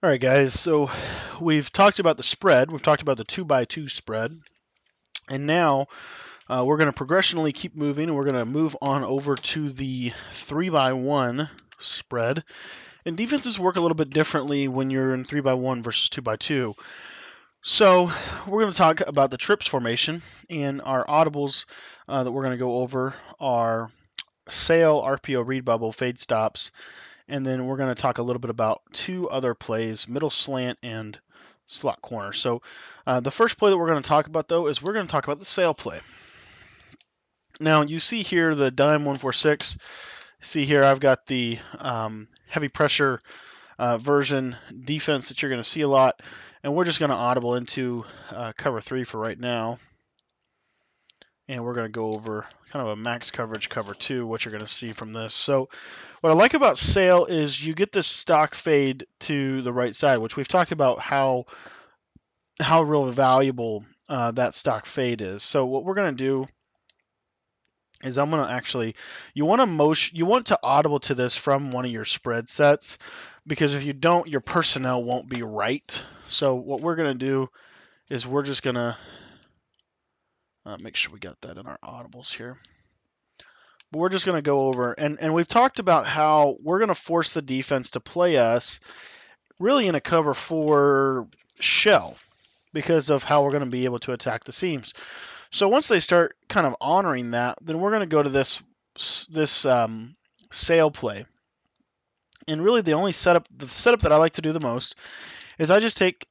All right, guys. So we've talked about the spread. We've talked about the 2x2 spread. And now we're going to progressionally keep moving, and we're going to move on over to the 3x1 spread. And defenses work a little bit differently when you're in 3x1 versus 2x2. So we're going to talk about the trips formation, and our audibles that we're going to go over are sail, RPO, read bubble, fade stops, and then we're going to talk a little bit about two other plays, middle slant and slot corner. So the first play that we're going to talk about, though, is we're going to talk about the sail play. Now, you see here the dime 146. See here, I've got the heavy pressure version defense that you're going to see a lot, and we're just going to audible into cover 3 for right now. And we're going to go over kind of a max coverage cover 2, what you're going to see from this. So what I like about sail is you get this stock fade to the right side, which we've talked about how real valuable that stock fade is. So what we're going to do is I'm going to actually you want to audible to this from one of your spread sets, because if you don't, your personnel won't be right. So what we're going to do is we're just going to make sure we got that in our audibles here. But we're just going to go over, and we've talked about how we're going to force the defense to play us really in a cover 4 shell because of how we're going to be able to attack the seams. So once they start kind of honoring that, then we're going to go to this sail play. And really the setup that I like to do the most is I just take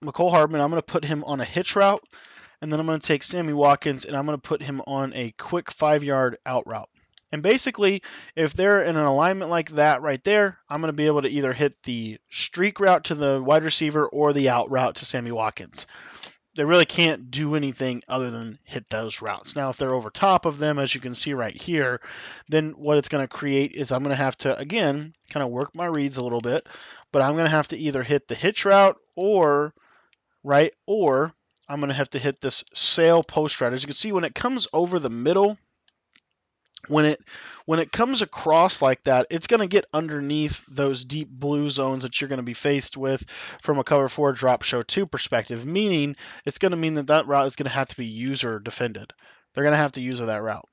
Mecole Hardman, I'm going to put him on a hitch route, and then I'm going to take Sammy Watkins and I'm going to put him on a quick 5-yard out route. And basically, if they're in an alignment like that right there, I'm going to be able to either hit the streak route to the wide receiver or the out route to Sammy Watkins. They really can't do anything other than hit those routes. Now, if they're over top of them, as you can see right here, then what it's going to create is I'm going to have to, again, kind of work my reads a little bit, but I'm going to have to either hit the hitch route or I'm going to have to hit this sail post route. As you can see, when it comes over the middle, when it comes across like that, it's going to get underneath those deep blue zones that you're going to be faced with from a cover 4 drop show 2 perspective, meaning it's going to mean that route is going to have to be user defended. They're going to have to user that route.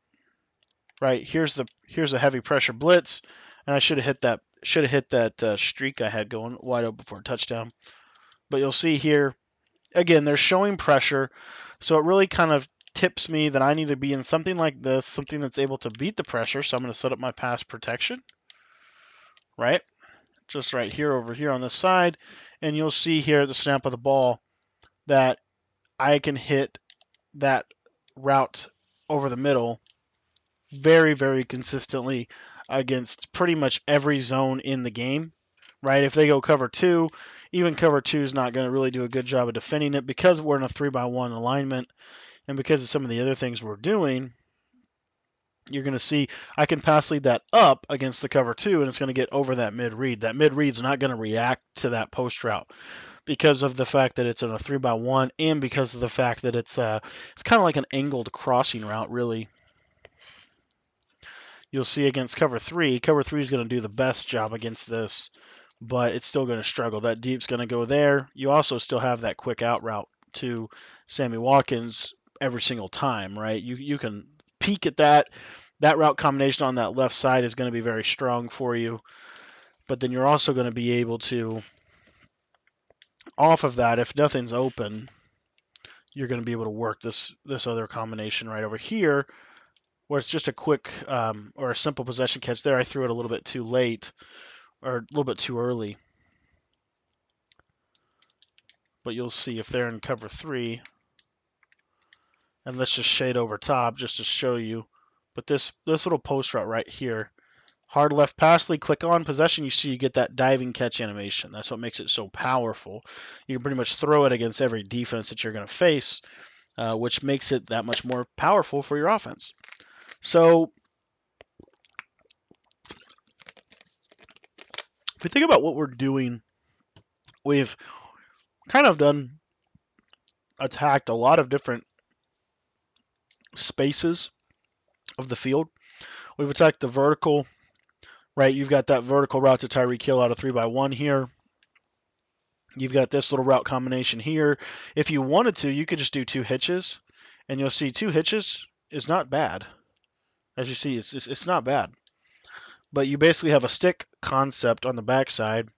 Right, here's a heavy pressure blitz, and I should have hit that streak I had going wide open before touchdown. But you'll see here, again, they're showing pressure, so it really kind of tips me that I need to be in something like this, something that's able to beat the pressure. So I'm going to set up my pass protection, right? Just right here over here on this side. And you'll see here at the snap of the ball that I can hit that route over the middle very, very consistently against pretty much every zone in the game, right? If they go cover 2, even cover 2 is not going to really do a good job of defending it because we're in a 3x1 alignment. And because of some of the other things we're doing, you're going to see I can pass lead that up against the cover 2, and it's going to get over that mid read. That mid read's not going to react to that post route because of the fact that it's in a 3x1 and because of the fact that it's kind of like an angled crossing route, really. You'll see against cover 3, cover 3 is going to do the best job against this, but it's still going to struggle. That deep's going to go there. You also still have that quick out route to Sammy Watkins every single time, right? You can peek at that. That route combination on that left side is going to be very strong for you. But then you're also going to be able to, off of that, if nothing's open, you're going to be able to work this other combination right over here, where it's just a quick or a simple possession catch there. I threw it a little bit too late or a little bit too early. But you'll see if they're in cover 3, and let's just shade over top just to show you. But this little post route right here, hard left pass lead, click on possession, you see you get that diving catch animation. That's what makes it so powerful. You can pretty much throw it against every defense that you're going to face, which makes it that much more powerful for your offense. So if we think about what we're doing, we've kind of attacked a lot of different spaces of the field. We've attacked the vertical, right? You've got that vertical route to Tyreek Hill out of 3x1 here. You've got this little route combination here. If you wanted to, you could just do 2 hitches, and you'll see 2 hitches is not bad. As you see, it's not bad. But you basically have a stick concept on the backside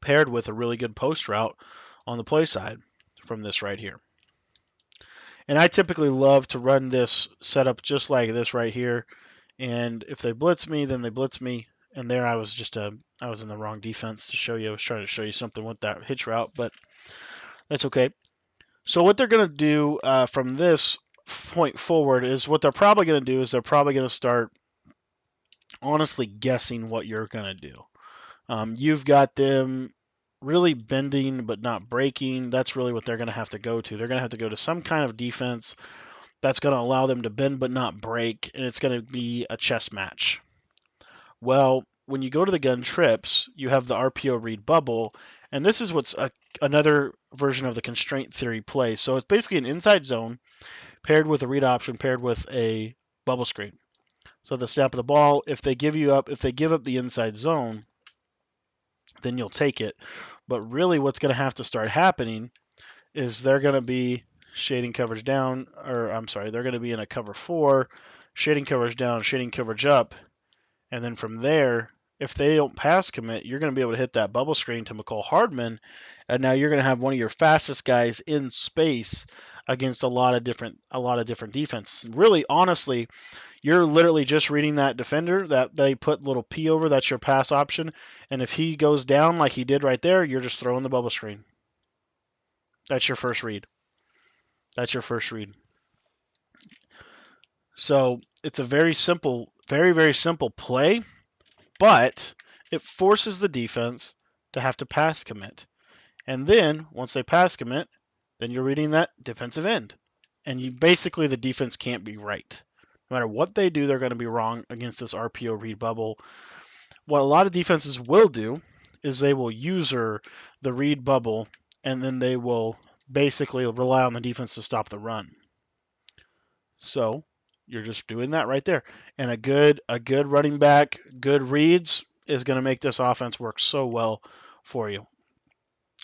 paired with a really good post route on the play side from this right here. And I typically love to run this setup just like this right here. And if they blitz me, then they blitz me. And there I was I was in the wrong defense to show you. I was trying to show you something with that hitch route, but that's okay. So what they're going to do from this point forward is what they're probably going to do is they're probably going to start honestly guessing what you're going to do. You've got them really bending but not breaking. That's really what they're going to have to go to. They're going to have to go to some kind of defense that's going to allow them to bend but not break, and it's going to be a chess match. Well, when you go to the gun trips, you have the RPO read bubble, and this is what's another version of the constraint theory play. So it's basically an inside zone paired with a read option paired with a bubble screen. So the snap of the ball, if they give up the inside zone, then you'll take it. But really what's going to have to start happening is they're going to be shading coverage down, or I'm sorry, they're going to be in a cover 4, shading coverage down, shading coverage up, and then from there, if they don't pass commit, you're going to be able to hit that bubble screen to Mecole Hardman, and now you're going to have one of your fastest guys in space against a lot of different defense. Really, honestly, you're literally just reading that defender that they put little P over. That's your pass option, and if he goes down like he did right there, you're just throwing the bubble screen. That's your first read. That's your first read. So it's a very simple, very simple play, but it forces the defense to have to pass commit. And then once they pass commit, then you're reading that defensive end. And you basically the defense can't be right. No matter what they do, they're going to be wrong against this RPO read bubble. What a lot of defenses will do is they will user the read bubble, and then they will basically rely on the defense to stop the run. So you're just doing that right there. And a good running back, good reads is going to make this offense work so well for you.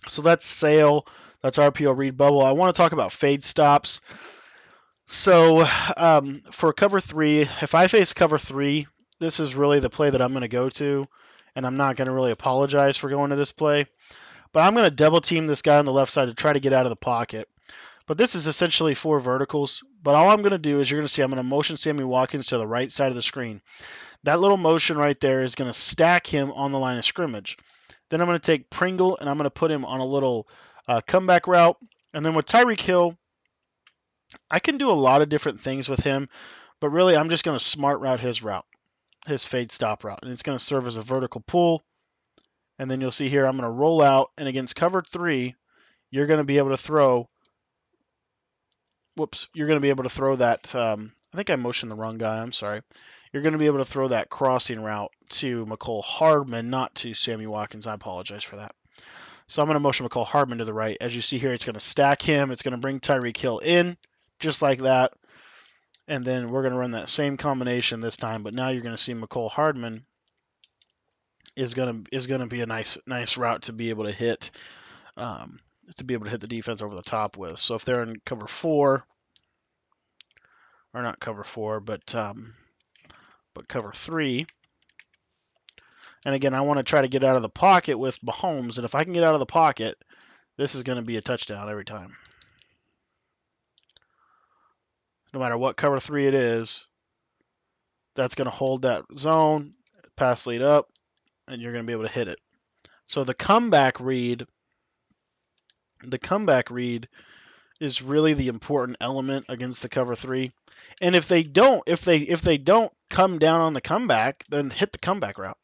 So that's sail. That's RPO read bubble. I want to talk about fade stops. So for cover 3, if I face cover 3, this is really the play that I'm going to go to. And I'm not going to really apologize for going to this play. But I'm going to double team this guy on the left side to try to get out of the pocket. But this is essentially 4 verticals. But all I'm going to do is you're going to see I'm going to motion Sammy Watkins to the right side of the screen. That little motion right there is going to stack him on the line of scrimmage. Then I'm going to take Pringle and I'm going to put him on a little comeback route. And then with Tyreek Hill, I can do a lot of different things with him. But really, I'm just going to smart route, his fade stop route. And it's going to serve as a vertical pull. And then you'll see here I'm going to roll out. And against cover 3, you're going to be able to throw you're going to be able to throw that. I think I motioned the wrong guy. I'm sorry. You're going to be able to throw that crossing route to Mecole Hardman, not to Sammy Watkins. I apologize for that. So I'm going to motion Mecole Hardman to the right. As you see here, it's going to stack him. It's going to bring Tyreek Hill in, just like that. And then we're going to run that same combination this time. But now you're going to see Mecole Hardman is going to be a nice route to be able to hit. The defense over the top with. So if they're in cover 4, or not cover 4, but cover 3. And again, I want to try to get out of the pocket with Mahomes, and if I can get out of the pocket, this is going to be a touchdown every time. No matter what cover 3 it is, that's going to hold that zone, pass lead up, and you're going to be able to hit it. So the comeback read is really the important element against the cover 3. And if they don't come down on the comeback, then hit the comeback route,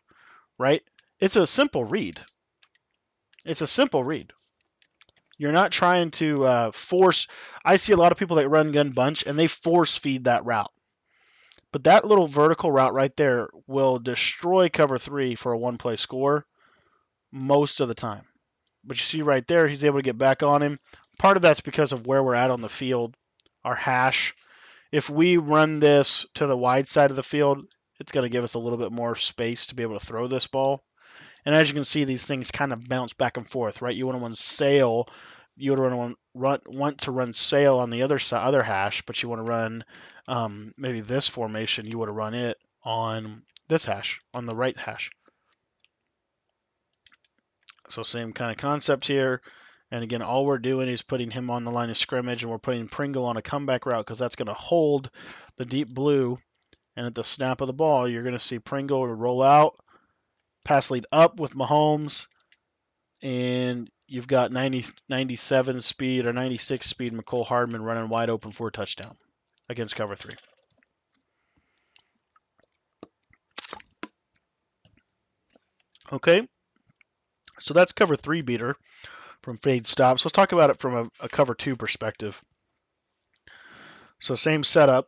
right? It's a simple read. You're not trying to force. I see a lot of people that run gun bunch and they force feed that route. But that little vertical route right there will destroy cover 3 for a 1-play score most of the time. But you see right there, he's able to get back on him. Part of that's because of where we're at on the field, our hash. If we run this to the wide side of the field, it's going to give us a little bit more space to be able to throw this ball. And as you can see, these things kind of bounce back and forth, right? You want to run sail, you would want to run sail on the other side, other hash, but you want to run maybe this formation. You would have run it on this hash, on the right hash. So same kind of concept here. And again, all we're doing is putting him on the line of scrimmage, and we're putting Pringle on a comeback route because that's going to hold the deep blue. And at the snap of the ball, you're going to see Pringle roll out, pass lead up with Mahomes, and you've got 97 speed or 96 speed Mecole Hardman running wide open for a touchdown against cover 3. Okay, so that's cover 3 beater from fade stops. Let's talk about it from a cover 2 perspective. So same setup.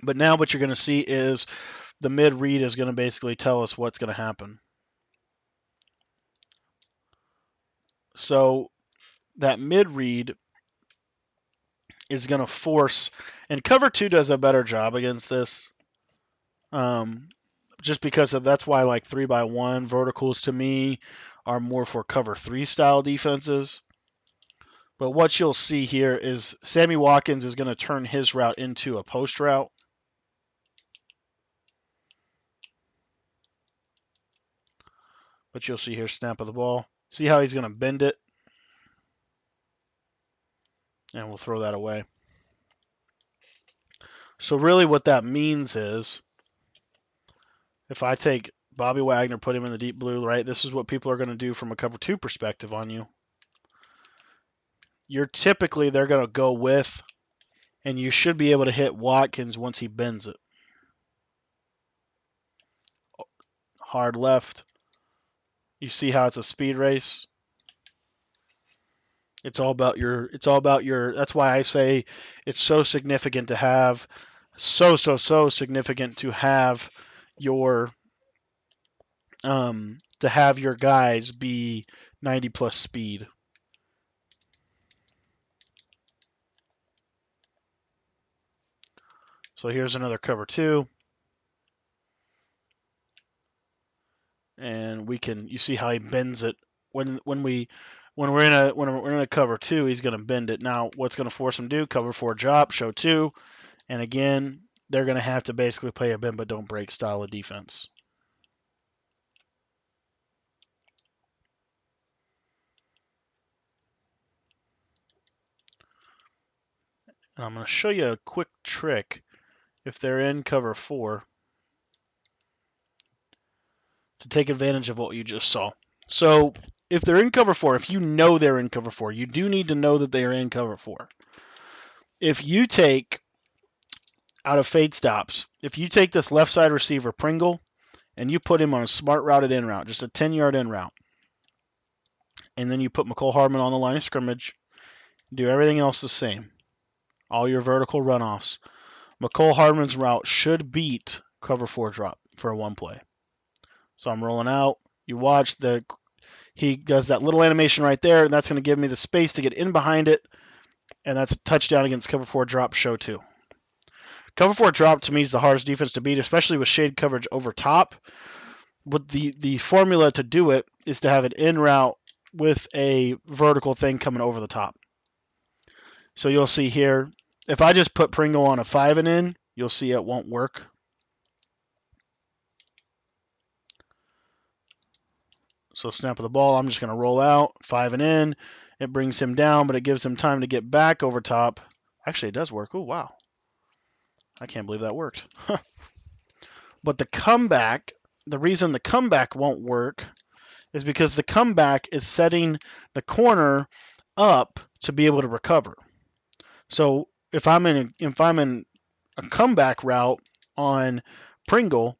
But now what you're going to see is the mid read is going to basically tell us what's going to happen. So that mid read is going to force, and cover 2 does a better job against this. Just because that's why like 3x1 verticals to me are more for cover 3 style defenses. But what you'll see here is Sammy Watkins is going to turn his route into a post route. But you'll see here, snap of the ball. See how he's going to bend it? And we'll throw that away. So really what that means is if I take Bobby Wagner, put him in the deep blue, right? This is what people are going to do from a cover 2 perspective on you. You're typically, they're going to go with, and you should be able to hit Watkins once he bends it. Hard left. You see how it's a speed race? It's all about your, that's why I say it's so significant to have, so significant to have your, guys be 90 plus speed. So here's another cover 2. And you see how he bends it when we're in a cover 2, he's going to bend it. Now, what's going to force him to do? Cover 4 drop, show 2, and again, they're going to have to basically play a bend but don't break style of defense. And I'm going to show you a quick trick if they're in cover 4 to take advantage of what you just saw. So if they're in cover 4, if you know they're in cover 4, you do need to know that they are in cover 4. If you take, out of fade stops, if you take this left side receiver, Pringle, and you put him on a smart routed in route, just a 10-yard in route, and then you put Mecole Hardman on the line of scrimmage, do everything else the same, all your vertical runoffs, Mecole Hardman's route should beat cover 4 drop for a 1 play. So I'm rolling out. You watch he does that little animation right there, and that's going to give me the space to get in behind it, and that's a touchdown against cover 4 drop, show 2. Cover 4 drop to me is the hardest defense to beat, especially with shade coverage over top. But the formula to do it is to have an in route with a vertical thing coming over the top. So you'll see here, if I just put Pringle on a 5 and in, you'll see it won't work. So snap of the ball, I'm just going to roll out, 5 and in. It brings him down, but it gives him time to get back over top. Actually, it does work. Oh, wow. I can't believe that worked. But the comeback, the reason the comeback won't work is because the comeback is setting the corner up to be able to recover. So if I'm in a comeback route on Pringle,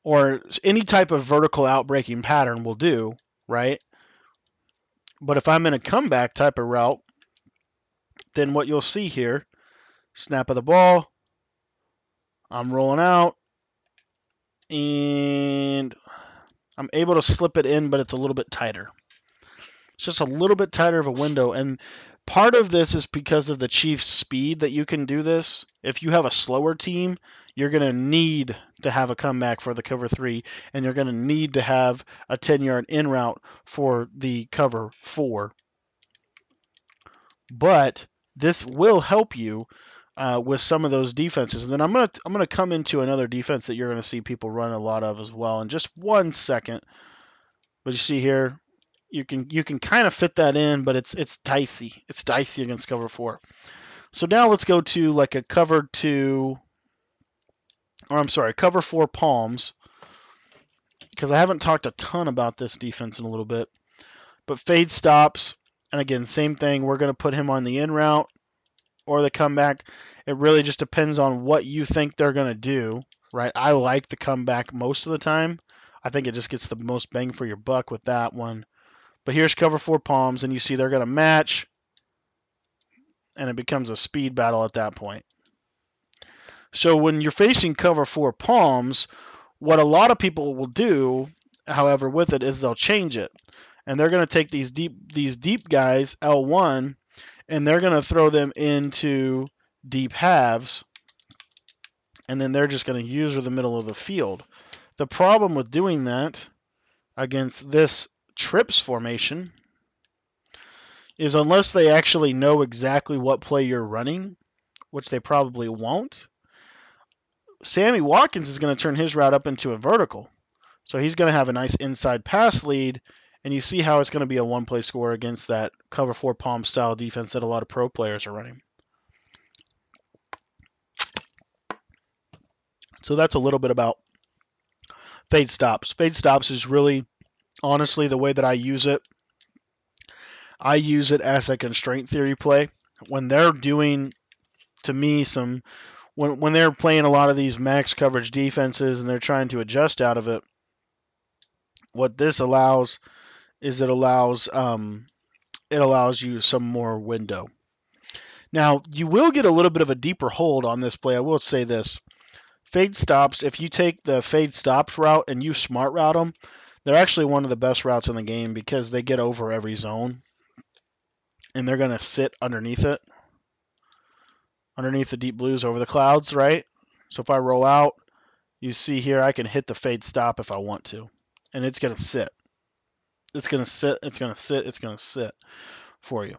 or any type of vertical outbreaking pattern will do, right? But if I'm in a comeback type of route, then what you'll see here, snap of the ball, I'm rolling out, and I'm able to slip it in, but it's a little bit tighter. It's just a little bit tighter of a window, and Part of this is because of the Chiefs' speed that you can do this. If you have a slower team, you're going to need to have a comeback for the cover 3, and you're going to need to have a 10-yard in route for the cover 4. But this will help you with some of those defenses. And then I'm gonna come into another defense that you're gonna see people run a lot of as well in just 1 second. But you see here, you can kind of fit that in, but it's dicey. It's dicey against cover 4. So now let's go to like a cover 2, or I'm sorry, cover 4 palms, because I haven't talked a ton about this defense in a little bit. But fade stops, and again, same thing. We're gonna put him on the in route or the comeback. It really just depends on what you think they're going to do, right? I like the comeback most of the time. I think it just gets the most bang for your buck with that one. But here's cover 4 palms, and you see they're going to match, and it becomes a speed battle at that point. So when you're facing cover 4 palms, what a lot of people will do, however, with it is they'll change it. And they're going to take these deep guys, L1, and they're going to throw them into deep halves, and then they're just going to use the middle of the field. The problem with doing that against this trips formation is unless they actually know exactly what play you're running, which they probably won't, Sammy Watkins is going to turn his route up into a vertical. So he's going to have a nice inside pass lead, and you see how it's going to be a one-play score against that cover 4 palm style defense that a lot of pro players are running. So that's a little bit about fade stops. Fade stops is really, honestly, the way that I use it. I use it as a constraint theory play. When they're doing, to me, when they're playing a lot of these max coverage defenses and they're trying to adjust out of it, what this allows is it allows you some more window. Now, you will get a little bit of a deeper hold on this play. I will say this. Fade stops, if you take the fade stops route and you smart route them, they're actually one of the best routes in the game because they get over every zone and they're going to sit underneath it, underneath the deep blues over the clouds, right? So if I roll out, you see here I can hit the fade stop if I want to, and it's going to sit. It's going to sit, it's going to sit, it's going to sit for you.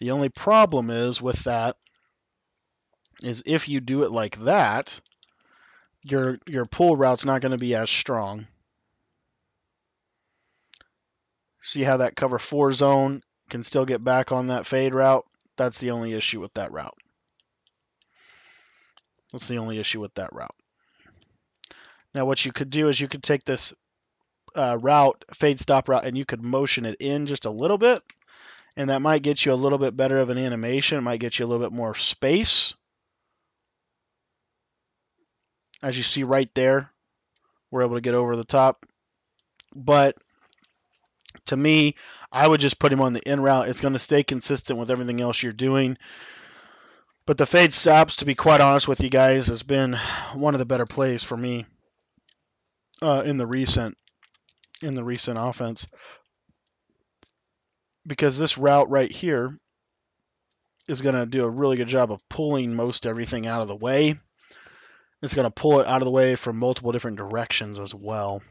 The only problem is with that is if you do it like that, your pull route's not going to be as strong. See how that cover 4 zone can still get back on that fade route? That's the only issue with that route. That's the only issue with that route. Now what you could do is you could take this route, fade stop route, and you could motion it in just a little bit, and that might get you a little bit better of an animation. It might get you a little bit more space. As you see right there, we're able to get over the top. But to me, I would just put him on the in route. It's going to stay consistent with everything else you're doing. But the fade stops, to be quite honest with you guys, has been one of the better plays for me in the recent offense. Because this route right here is going to do a really good job of pulling most everything out of the way. It's going to pull it out of the way from multiple different directions as well.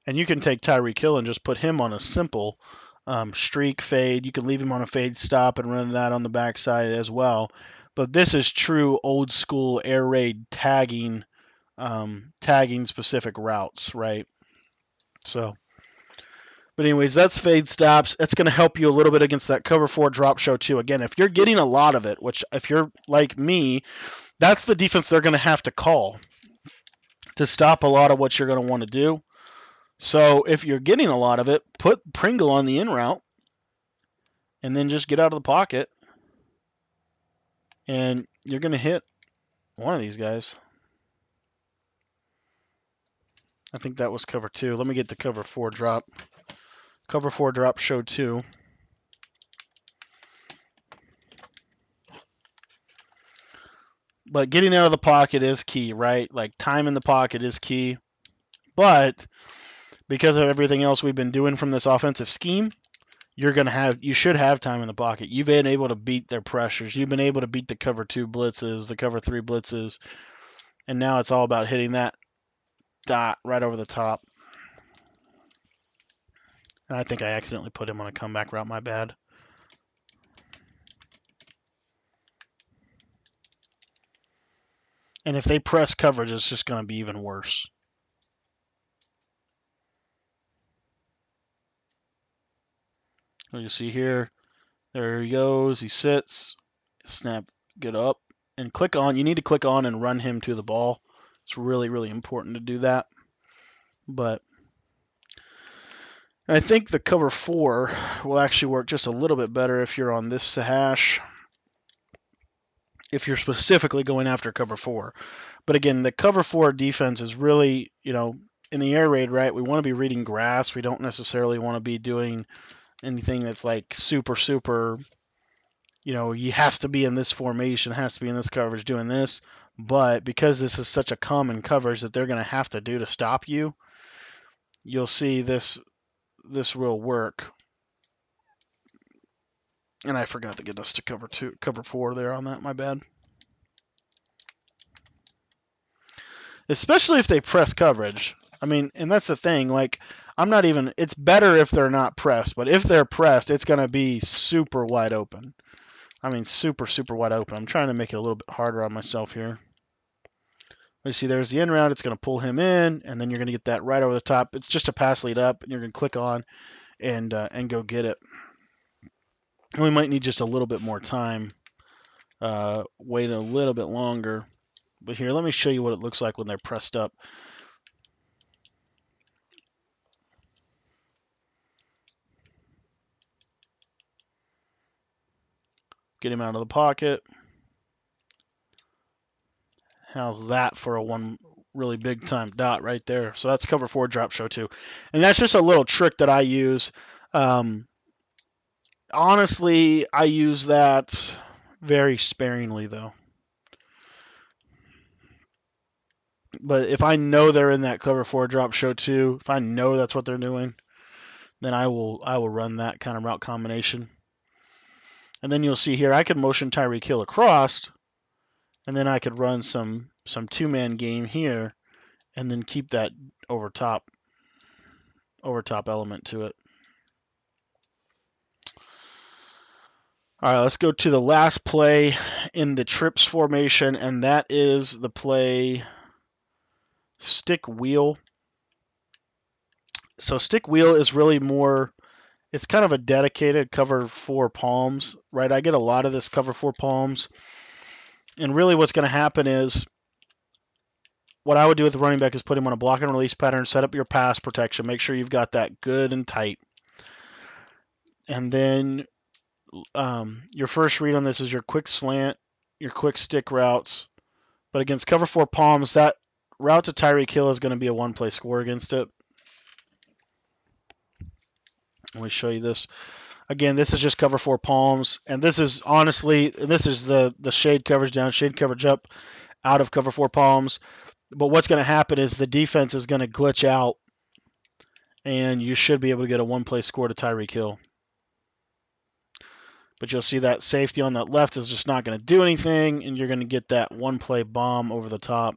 And you can take Tyreek Hill and just put him on a simple streak fade. You can leave him on a fade stop and run that on the backside as well. But this is true old school air raid tagging, tagging specific routes, right? So, but anyways, that's fade stops. It's going to help you a little bit against that cover 4 drop show too. Again, if you're getting a lot of it, which if you're like me, that's the defense they're going to have to call to stop a lot of what you're going to want to do. So if you're getting a lot of it, put Pringle on the in route and then just get out of the pocket. And you're going to hit one of these guys. I think that was cover 2. Let me get the cover 4 drop. Cover 4 drop show 2. But getting out of the pocket is key, right? Like time in the pocket is key. But because of everything else we've been doing from this offensive scheme, you should have time in the pocket. You've been able to beat their pressures. You've been able to beat the cover 2 blitzes, the cover 3 blitzes, and now it's all about hitting that dot right over the top. And I think I accidentally put him on a comeback route, my bad. And if they press coverage, it's just going to be even worse. You see here, there he goes. He sits, snap, get up, and click on. You need to click on and run him to the ball. It's really, really important to do that. But I think the cover 4 will actually work just a little bit better if you're on this hash, if you're specifically going after cover 4. But again, the cover 4 defense is really, in the air raid, right? We want to be reading grass. We don't necessarily want to be doing anything that's like super, super, he has to be in this formation, has to be in this coverage doing this. But because this is such a common coverage that they're going to have to do to stop you, you'll see this will work. And I forgot to get us to cover 4 there on that, my bad. Especially if they press coverage. I mean, and that's the thing, like, it's better if they're not pressed, but if they're pressed, it's going to be super wide open. I mean, super, super wide open. I'm trying to make it a little bit harder on myself here. You see, there's the in route. It's going to pull him in, and then you're going to get that right over the top. It's just a pass lead up, and you're going to click on and go get it. And we might need just a little bit more time, wait a little bit longer. But here, let me show you what it looks like when they're pressed up. Get him out of the pocket. How's that for a one really big time dot right there? So that's cover 4 drop show 2. And that's just a little trick that I use. Honestly, I use that very sparingly, though. But if I know they're in that cover 4 drop show 2, if I know that's what they're doing, then I will run that kind of route combination. And then you'll see here I could motion Tyreek Hill across, and then I could run some 2-man game here, and then keep that over top element to it. All right, let's go to the last play in the trips formation, and that is the play stick wheel. So stick wheel is really more, it's kind of a dedicated cover 4 palms, right? I get a lot of this cover 4 palms. And really what's going to happen is, what I would do with the running back is put him on a block and release pattern, set up your pass protection, make sure you've got that good and tight. And then your first read on this is your quick slant, your quick stick routes. But against cover 4 palms, that route to Tyreek Hill is going to be a one-play score against it. Let me show you this. Again, this is just cover 4 palms, and this is honestly, this is the shade coverage down, shade coverage up, out of cover 4 palms. But what's going to happen is the defense is going to glitch out, and you should be able to get a one-play score to Tyreek Hill. But you'll see that safety on that left is just not going to do anything, and you're going to get that one-play bomb over the top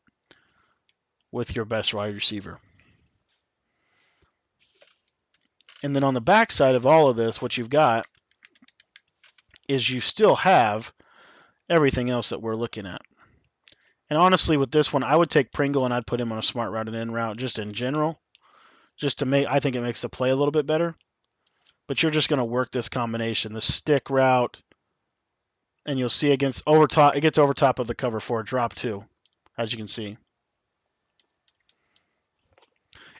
with your best wide receiver. And then on the backside of all of this, what you've got is you still have everything else that we're looking at. And honestly, with this one, I would take Pringle and I'd put him on a smart route and in route just in general, just to make, I think it makes the play a little bit better. But you're just going to work this combination, the stick route, and you'll see it gets over top of the cover 4 drop 2, as you can see.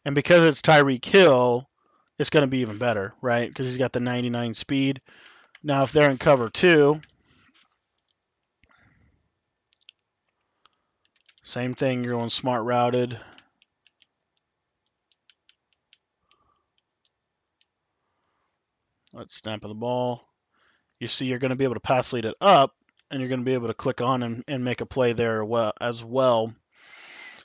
And because it's Tyreek Hill, it's going to be even better, right? Because he's got the 99 speed. Now, if they're in cover 2, same thing, you're going smart routed. Let's snap of the ball. You see you're going to be able to pass lead it up, and you're going to be able to click on and make a play there as well.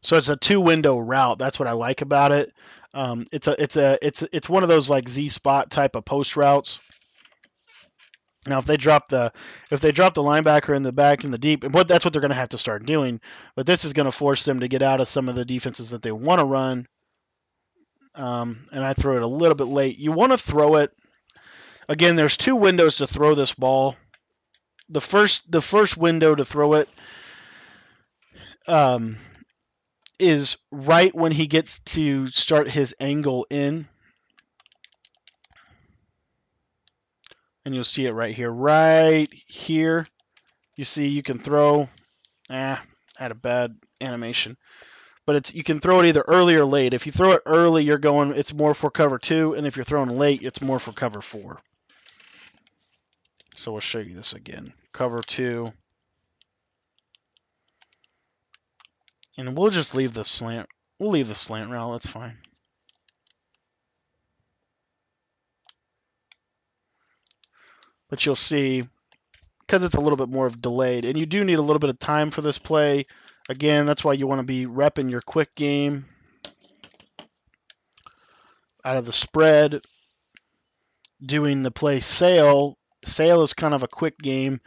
So it's a 2-window route. That's what I like about it. It's one of those like Z spot type of post routes. Now, if they drop the linebacker in the back in the deep, and that's what they're going to have to start doing. But this is going to force them to get out of some of the defenses that they want to run. And I throw it a little bit late. You want to throw it again. There's 2 windows to throw this ball. The first window to throw it is right when he gets to start his angle in. And you'll see it right here. Right here. You see you can throw. Had a bad animation. But you can throw it either early or late. If you throw it early, it's more for cover 2. And if you're throwing late, it's more for cover 4. So we'll show you this again. Cover 2. And we'll just leave the slant. We'll leave the slant route. That's fine. But you'll see, because it's a little bit more of delayed, and you do need a little bit of time for this play. Again, that's why you want to be repping your quick game out of the spread. Doing the play sail. Sail is kind of a quick game.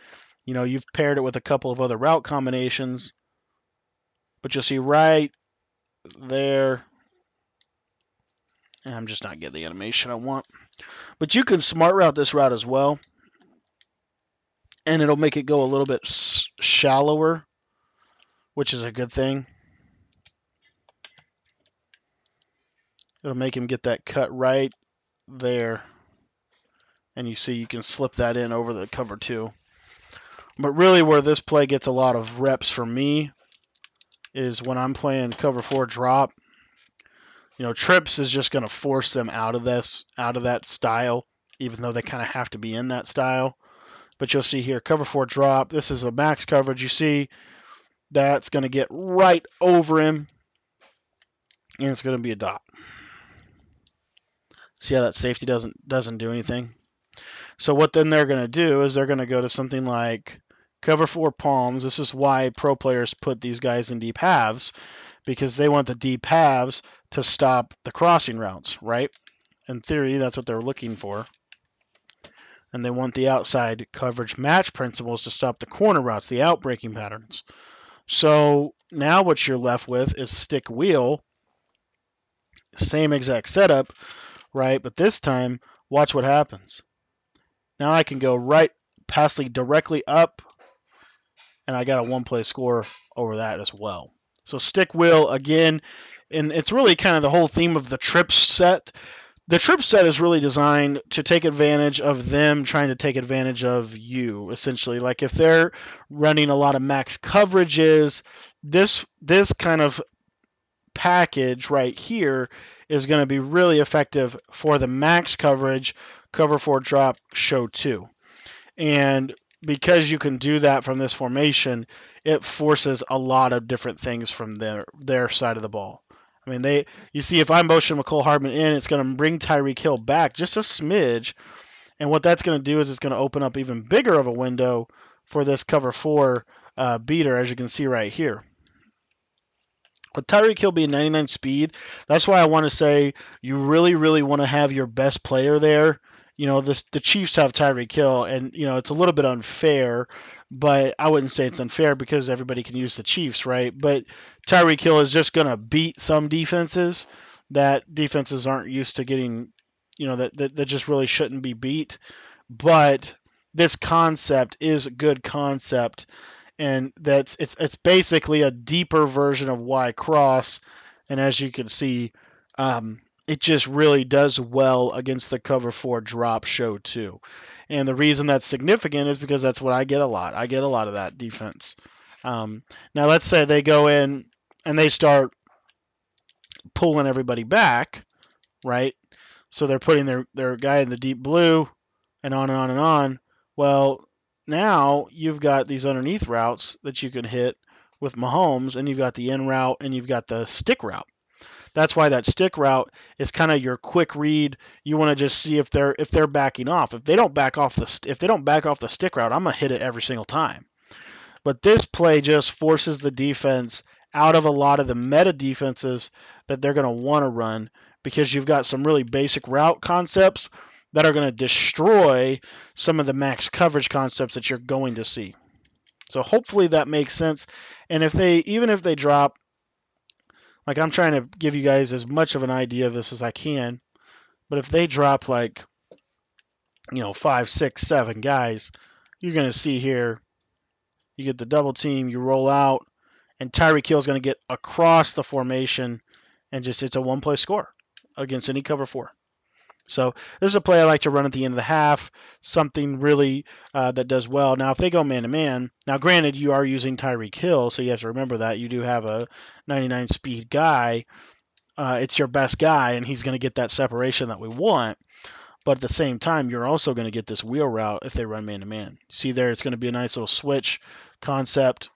You know, you've paired it with a couple of other route combinations. But you'll see right there. And I'm just not getting the animation I want. But you can smart route this route as well. And it'll make it go a little bit shallower, which is a good thing. It'll make him get that cut right there. And you see you can slip that in over the cover 2. But really where this play gets a lot of reps for me is when I'm playing cover 4 drop. You know, trips is just going to force them out of that style, even though they kind of have to be in that style. But you'll see here, cover 4 drop. This is a max coverage. You see that's going to get right over him, and it's going to be a dot. See how that safety doesn't do anything? So what then they're going to do is they're going to go to something like cover 4 palms. This is why pro players put these guys in deep halves, because they want the deep halves to stop the crossing routes, right? In theory, that's what they're looking for. And they want the outside coverage match principles to stop the corner routes, the outbreaking patterns. So now what you're left with is stick wheel, same exact setup, right? But this time, watch what happens. Now I can go right passing directly up, and I got a 1-play score over that as well. So stick wheel again, and it's really kind of the whole theme of the trip set. The trip set is really designed to take advantage of them trying to take advantage of you, essentially. Like if they're running a lot of max coverages, this kind of package right here is going to be really effective for the max coverage, cover 4 drop, show 2. And because you can do that from this formation, it forces a lot of different things from their side of the ball. I mean, you see if I motion Mecole Hardman in, it's going to bring Tyreek Hill back just a smidge. And what that's going to do is it's going to open up even bigger of a window for this cover 4 beater, as you can see right here. With Tyreek Hill being 99 speed, that's why I want to say you really, really want to have your best player there. You know, the Chiefs have Tyreek Hill, and, you know, it's a little bit unfair, but I wouldn't say it's unfair because everybody can use the Chiefs, right? But Tyreek Hill is just going to beat some defenses that defenses aren't used to getting, you know, that just really shouldn't be beat. But this concept is a good concept, and it's basically a deeper version of Y cross, and as you can see, it just really does well against the cover 4 drop show 2. And the reason that's significant is because that's what I get a lot. I get a lot of that defense. Now let's say they go in and they start pulling everybody back, right? So they're putting their guy in the deep blue and on and on and on. Well, now you've got these underneath routes that you can hit with Mahomes, and you've got the in route and you've got the stick route. That's why that stick route is kind of your quick read. You want to just see if they're backing off. If they don't back off the stick route, I'm gonna hit it every single time. But this play just forces the defense out of a lot of the meta defenses that they're going to want to run, because you've got some really basic route concepts that are going to destroy some of the max coverage concepts that you're going to see. So hopefully that makes sense. And even if they drop, like, I'm trying to give you guys as much of an idea of this as I can, but if they drop like, 5, 6, 7 guys, you're going to see here, you get the double team, you roll out, and Tyreek Hill is going to get across the formation, and it's a one-play score against any cover 4. So this is a play I like to run at the end of the half, something really that does well. Now, if they go man-to-man, now granted, you are using Tyreek Hill, so you have to remember that. You do have a 99 speed guy. It's your best guy, and he's going to get that separation that we want. But at the same time, you're also going to get this wheel route if they run man-to-man. See there, it's going to be a nice little switch concept,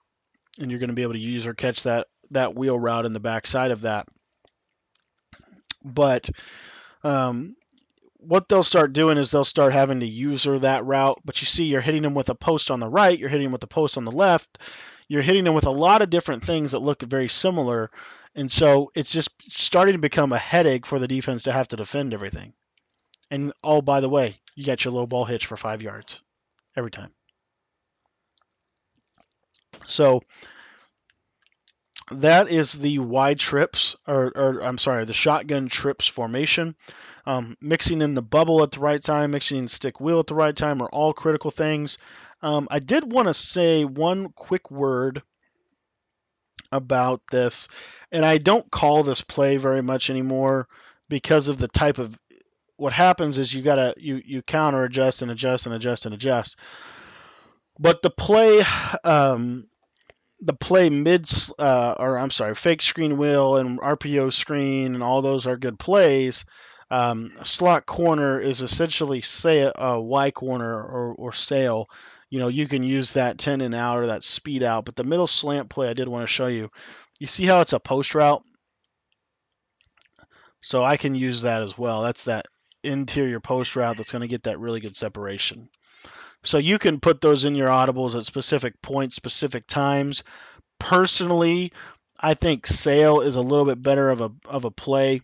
and you're going to be able to use or catch that wheel route in the backside of that. But what they'll start doing is they'll start having to user that route. But you see, you're hitting them with a post on the right, you're hitting them with a post on the left, you're hitting them with a lot of different things that look very similar. And so it's just starting to become a headache for the defense to have to defend everything. And oh, by the way, you got your low ball hitch for 5 yards every time. So that is the wide trips, or I'm sorry, the shotgun trips formation. Mixing in the bubble at the right time, mixing in stick wheel at the right time are all critical things. I did want to say one quick word about this, and I don't call this play very much anymore because of the type of, what happens is you counter adjust and adjust and adjust and adjust. But the play fake screen wheel and RPO screen and all those are good plays. Slot corner is essentially a Y corner or sail. You can use that 10 and out or that speed out. But the middle slant play I did want to show you. You see how it's a post route? So I can use that as well. That's that interior post route that's going to get that really good separation. So you can put those in your audibles at specific points, specific times. Personally, I think sail is a little bit better of a play,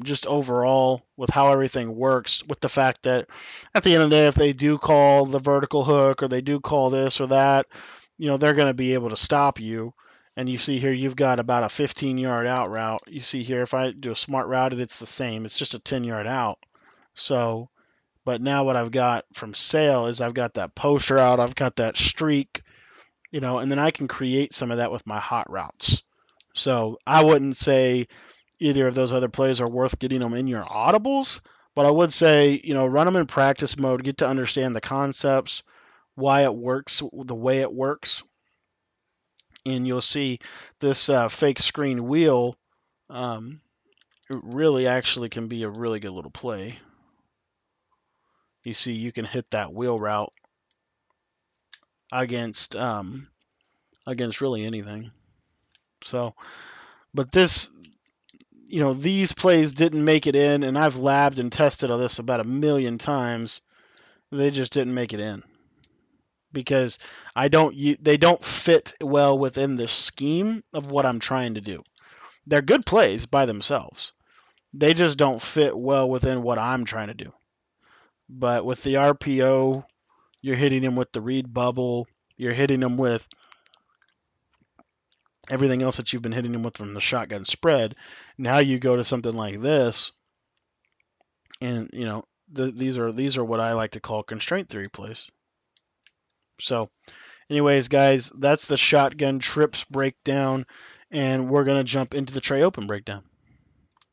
just overall with how everything works. With the fact that at the end of the day, if they do call the vertical hook or they do call this or that, they're going to be able to stop you. And you see here, you've got about a 15-yard out route. You see here, if I do a smart route, it's the same. It's just a 10-yard out. So, but now what I've got from sail is I've got that post route, I've got that streak, and then I can create some of that with my hot routes. So I wouldn't say either of those other plays are worth getting them in your audibles, but I would say, run them in practice mode, get to understand the concepts, why it works, the way it works. And you'll see this fake screen wheel it really actually can be a really good little play. You see, you can hit that wheel route against really anything. So, but these plays didn't make it in, and I've labbed and tested all this about 1,000,000 times. They just didn't make it in because they don't fit well within the scheme of what I'm trying to do. They're good plays by themselves. They just don't fit well within what I'm trying to do. But with the RPO, you're hitting them with the read bubble. You're hitting them with everything else that you've been hitting them with from the shotgun spread. Now you go to something like this, and these are what I like to call constraint theory plays. So, anyways, guys, that's the shotgun trips breakdown, and we're gonna jump into the Trey Open breakdown.